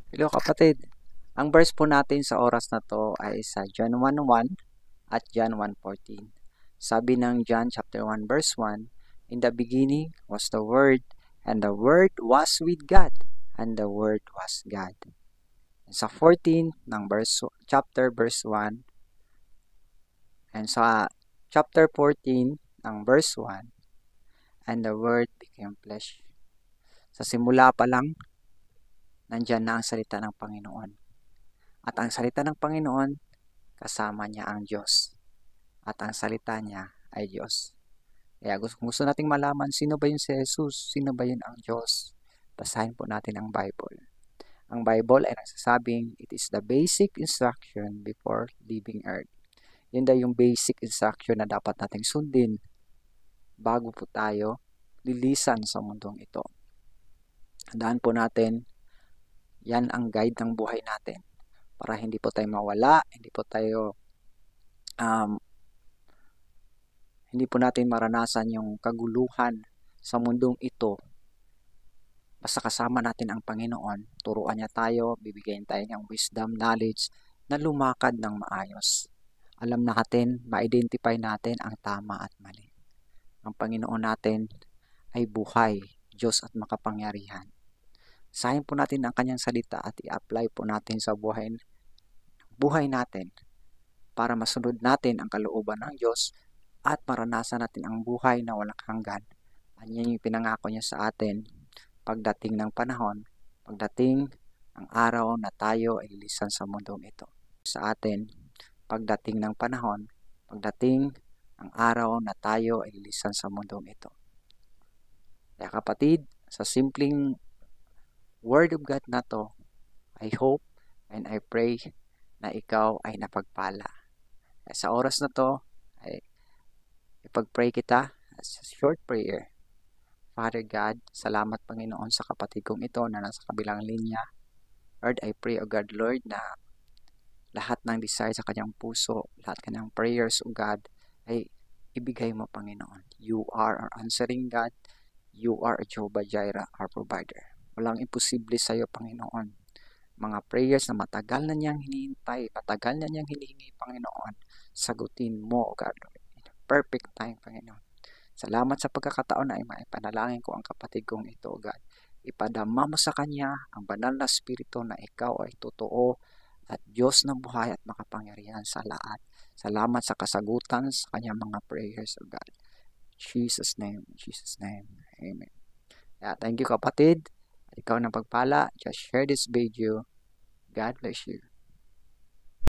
Hello kapatid. Ang verse po natin sa oras na to ay sa John 1:1 at John 1:14. Sabi ng John chapter 1 verse 1, "In the beginning was the Word, and the Word was with God, and the Word was God." Sa 14 ng verse 1 and sa chapter 14 ng verse 1, "And the Word became flesh." Sa simula pa lang, nandyan na ang salita ng Panginoon. At ang salita ng Panginoon, kasama niya ang Diyos. At ang salita niya ay Diyos. Kaya gusto nating malaman, sino ba yun si Jesus? Sino ba yun ang Diyos? Basahin po natin ang Bible. Ang Bible ay nagsasabing, it is the basic instruction before leaving earth. Yun daw yung basic instruction na dapat nating sundin bago po tayo lilisan sa mundong ito. Handaan po natin, yan ang guide ng buhay natin para hindi po tayo mawala, hindi po natin maranasan yung kaguluhan sa mundong ito. Basta kasama natin ang Panginoon, turuan niya tayo, bibigyan tayo ng wisdom, knowledge na lumakad ng maayos. Alam natin, ma-identify natin ang tama at mali. Ang Panginoon natin ay buhay, Diyos at makapangyarihan. Sahin po natin ang kanyang salita at i-apply po natin sa buhay natin para masunod natin ang kalooban ng Diyos at maranasan natin ang buhay na walang hanggan. At yan yung pinangako niya sa atin pagdating ng panahon, pagdating ang araw na tayo ay lilisan sa mundong ito. Sa atin, pagdating ng panahon, pagdating ang araw na tayo ay lilisan sa mundong ito. Kaya kapatid, sa simpleng Word of God na to, I hope and I pray na ikaw ay napagpala. Sa oras na to, ay ipag-pray kita as a short prayer. Father God, salamat Panginoon sa kapatid kong ito na nasa kabilang linya. Lord, I pray, O God, Lord, na lahat ng desire sa kanyang puso, lahat kanyang prayers, O God, ay ibigay mo, Panginoon. You are our answering God. You are Jehovah Jireh, our provider. Walang imposible sa iyo, Panginoon. Mga prayers na matagal na niyang hinihintay, matagal na niyang hinihingi, Panginoon, sagutin mo, O God, in perfect time, Panginoon. Salamat sa pagkakataon na maipanalangin ko ang kapatid kong ito, O God. Ipadama mo sa kanya ang banal na spirito na ikaw ay totoo at Diyos na buhay at makapangyarihan sa lahat. Salamat sa kasagutan sa kanyang mga prayers, O God. In Jesus' name, Amen. Thank you kapatid. Ikaw na pagpala. Just share this video. God bless you.